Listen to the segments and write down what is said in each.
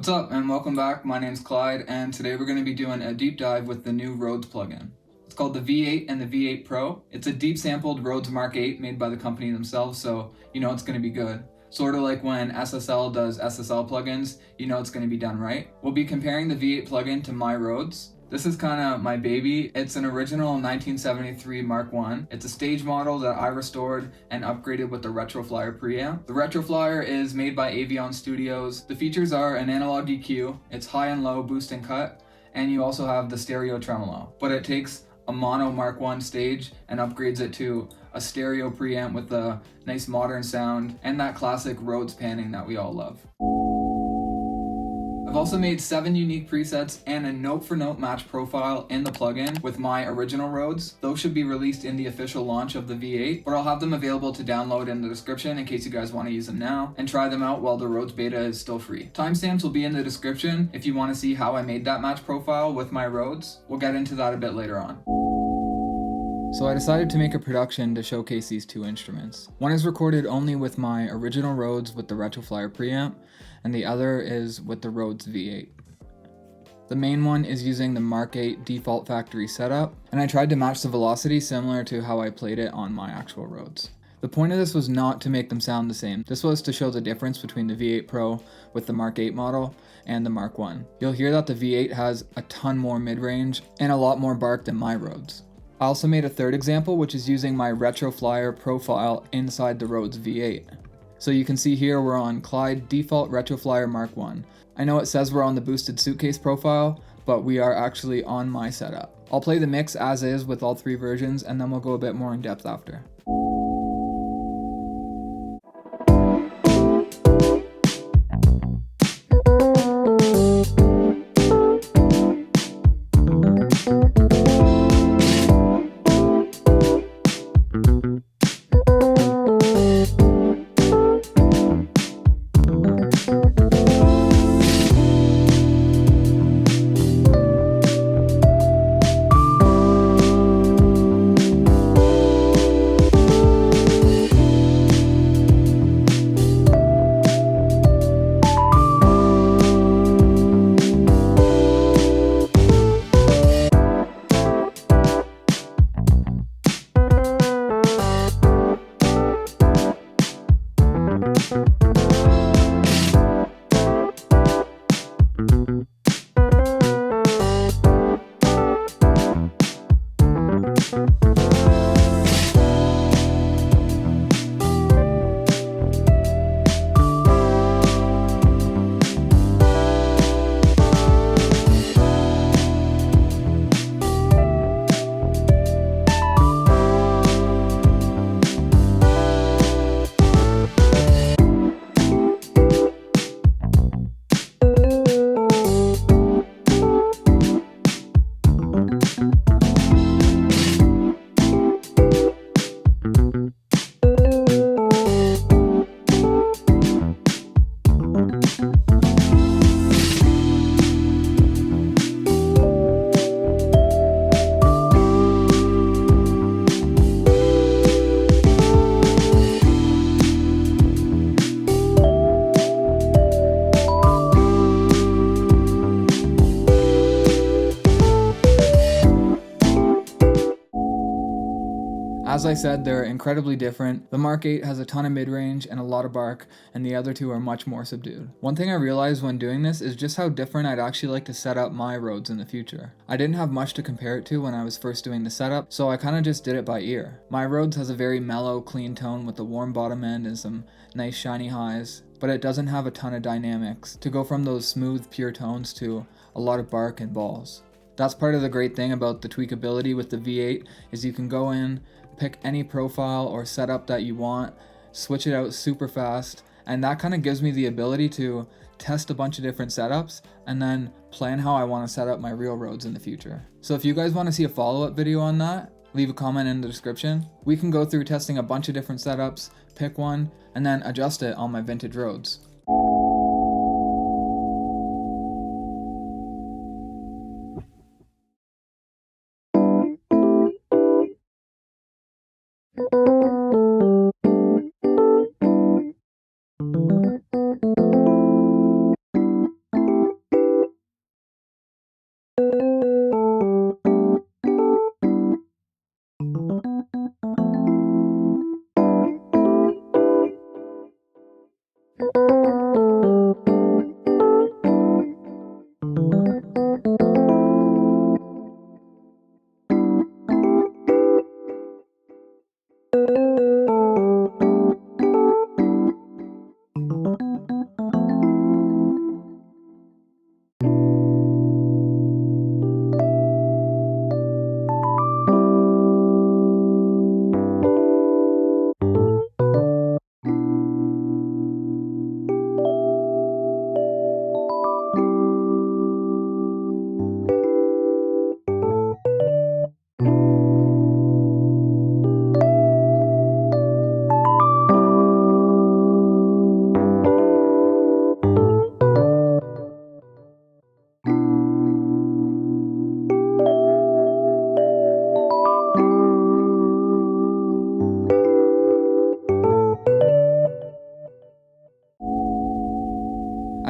What's up and welcome back. My name's Clyde and today we're going to be doing a deep dive with the new Rhodes plugin. It's called the V8 and the V8 Pro. It's a deep sampled Rhodes Mark 8 made by the company themselves, so you know it's going to be good. Sort of like when SSL does SSL plugins, you know it's going to be done right. We'll be comparing the V8 plugin to my Rhodes. This is kind of my baby. It's an original 1973 Mark 1. It's a stage model that I restored and upgraded with the Retroflyer preamp. The Retroflyer is made by Avion Studios. The features are an analog EQ, it's high and low, boost and cut, and you also have the stereo tremolo. But it takes a mono Mark 1 stage and upgrades it to a stereo preamp with a nice modern sound and that classic Rhodes panning that we all love. I've also made 7 unique presets and a note-for-note match profile in the plugin with my original Rhodes. Those should be released in the official launch of the V8, but I'll have them available to download in the description in case you guys want to use them now and try them out while the Rhodes beta is still free. Timestamps will be in the description if you want to see how I made that match profile with my Rhodes. We'll get into that a bit later on. So I decided to make a production to showcase these two instruments. One is recorded only with my original Rhodes with the Retroflyer preamp, and the other is with the Rhodes V8. The main one is using the Mark 8 default factory setup, and I tried to match the velocity similar to how I played it on my actual Rhodes. The point of this was not to make them sound the same. This was to show the difference between the V8 Pro with the Mark 8 model and the Mark 1. You'll hear that the V8 has a ton more mid-range and a lot more bark than my Rhodes. I also made a third example, which is using my Retroflyer profile inside the Rhodes V8. So you can see here we're on Clyde default Retroflyer Mark 1. I know it says we're on the boosted suitcase profile, but we are actually on my setup. I'll play the mix as is with all 3 versions and then we'll go a bit more in depth after. As I said, they're incredibly different. The Mark 8 has a ton of mid-range and a lot of bark, and the other two are much more subdued. One thing I realized when doing this is just how different I'd actually like to set up my Rhodes in the future. I didn't have much to compare it to when I was first doing the setup, so I kinda just did it by ear. My Rhodes has a very mellow, clean tone with a warm bottom end and some nice shiny highs, but it doesn't have a ton of dynamics to go from those smooth, pure tones to a lot of bark and balls. That's part of the great thing about the tweakability with the V8 is you can go in, pick any profile or setup that you want, switch it out super fast, and that kind of gives me the ability to test a bunch of different setups and then plan how I want to set up my real Rhodes in the future. So if you guys want to see a follow-up video on that, leave a comment in the description. We can go through testing a bunch of different setups, pick one, and then adjust it on my vintage Rhodes.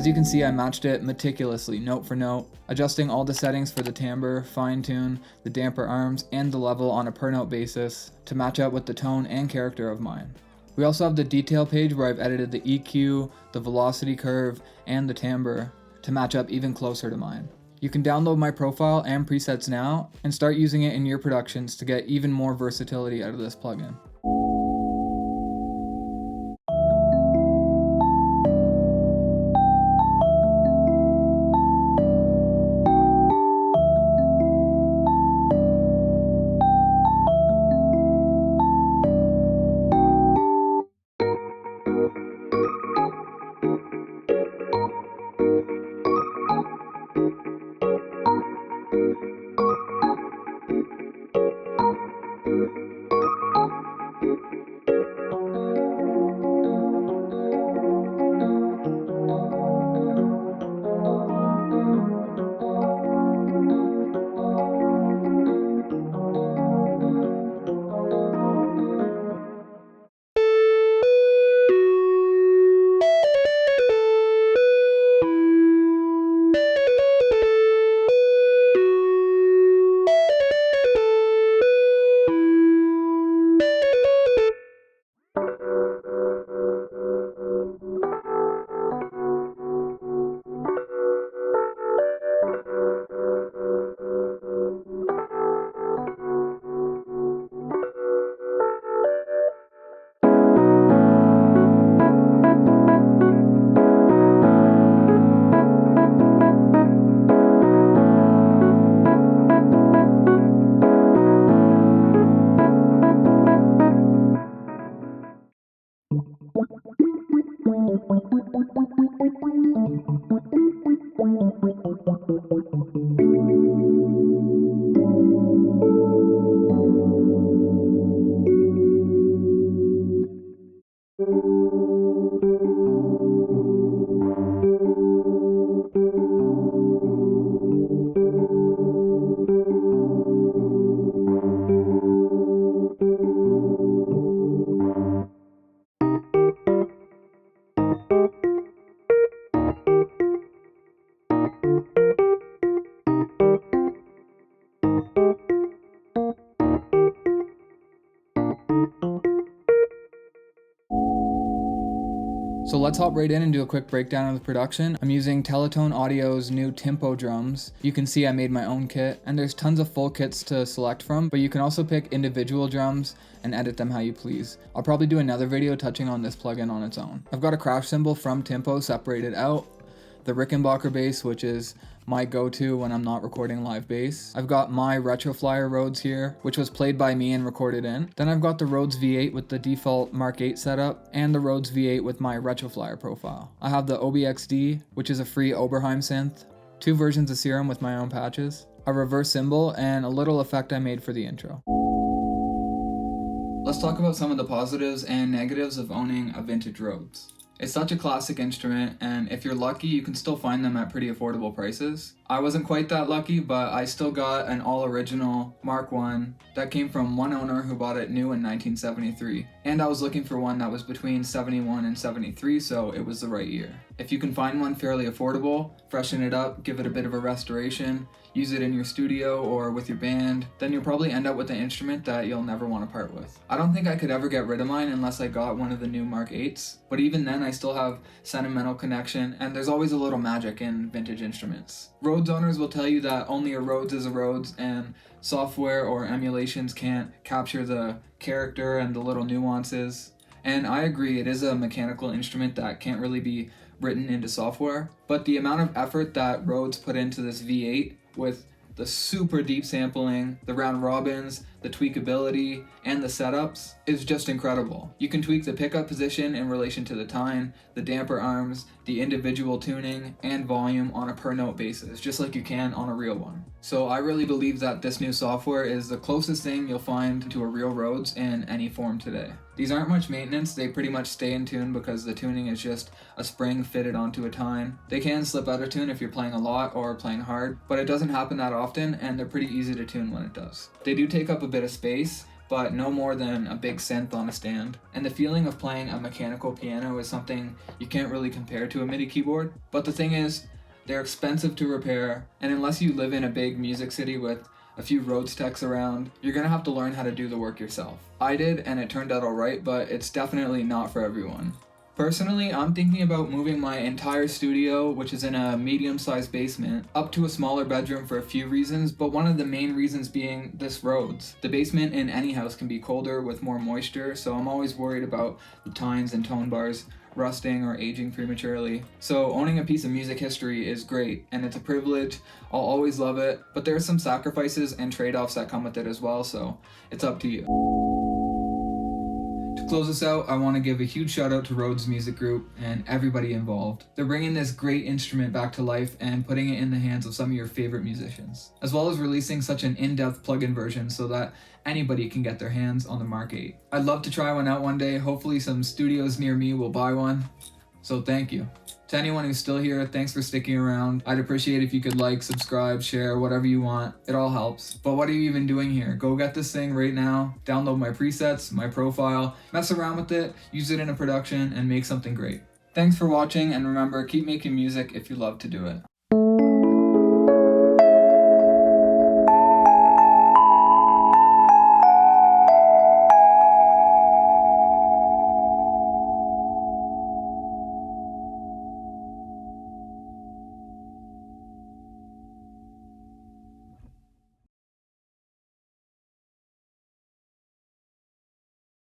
As you can see, I matched it meticulously, note for note, adjusting all the settings for the timbre, fine tune, the damper arms, and the level on a per note basis to match up with the tone and character of mine. We also have the detail page where I've edited the EQ, the velocity curve, and the timbre to match up even closer to mine. You can download my profile and presets now and start using it in your productions to get even more versatility out of this plugin. So let's hop right in and do a quick breakdown of the production. I'm using Teletone Audio's new Tympo drums. You can see I made my own kit, and there's tons of full kits to select from, but you can also pick individual drums and edit them how you please. I'll probably do another video touching on this plugin on its own. I've got a crash cymbal from Tympo separated out, the Rickenbacker bass, which is my go-to when I'm not recording live bass. I've got my Retroflyer Rhodes here, which was played by me and recorded in. Then I've got the Rhodes V8 with the default Mark 8 setup, and the Rhodes V8 with my Retroflyer profile. I have the OBXD, which is a free Oberheim synth, 2 versions of Serum with my own patches, a reverse cymbal, and a little effect I made for the intro. Let's talk about some of the positives and negatives of owning a vintage Rhodes. It's such a classic instrument, and if you're lucky, you can still find them at pretty affordable prices. I wasn't quite that lucky, but I still got an all-original Mark 1 that came from one owner who bought it new in 1973. And I was looking for one that was between 71 and 73, so it was the right year. If you can find one fairly affordable, freshen it up, give it a bit of a restoration, use it in your studio or with your band, then you'll probably end up with an instrument that you'll never want to part with. I don't think I could ever get rid of mine unless I got one of the new Mark 8s, but even then I still have sentimental connection, and there's always a little magic in vintage instruments. Rhodes owners will tell you that only a Rhodes is a Rhodes, and software or emulations can't capture the character and the little nuances. And I agree, it is a mechanical instrument that can't really be written into software, but the amount of effort that Rhodes put into this V8 with the super deep sampling, the round robins, the tweakability, and the setups is just incredible. You can tweak the pickup position in relation to the tine, the damper arms, the individual tuning, and volume on a per note basis, just like you can on a real one. So I really believe that this new software is the closest thing you'll find to a real Rhodes in any form today. These aren't much maintenance, they pretty much stay in tune because the tuning is just a spring fitted onto a tine. They can slip out of tune if you're playing a lot or playing hard, but it doesn't happen that often, and they're pretty easy to tune when it does. They do take up a bit of space, but no more than a big synth on a stand. And the feeling of playing a mechanical piano is something you can't really compare to a MIDI keyboard. But the thing is, they're expensive to repair, and unless you live in a big music city with a few Rhodes techs around, you're gonna have to learn how to do the work yourself. I did, and it turned out alright, but it's definitely not for everyone. Personally, I'm thinking about moving my entire studio, which is in a medium-sized basement, up to a smaller bedroom for a few reasons, but one of the main reasons being this Rhodes. The basement in any house can be colder with more moisture, so I'm always worried about the tines and tone bars rusting or aging prematurely. So owning a piece of music history is great, and it's a privilege. I'll always love it, but there are some sacrifices and trade-offs that come with it as well, so it's up to you. To close this out, I want to give a huge shout out to Rhodes Music Group and everybody involved. They're bringing this great instrument back to life and putting it in the hands of some of your favorite musicians, as well as releasing such an in-depth plugin version so that anybody can get their hands on the Mark 8. I'd love to try one out one day. Hopefully some studios near me will buy one. So thank you. To anyone who's still here, thanks for sticking around. I'd appreciate if you could like, subscribe, share, whatever you want. It all helps. But what are you even doing here? Go get this thing right now. Download my presets, my profile, mess around with it, use it in a production, and make something great. Thanks for watching, and remember, keep making music if you love to do it.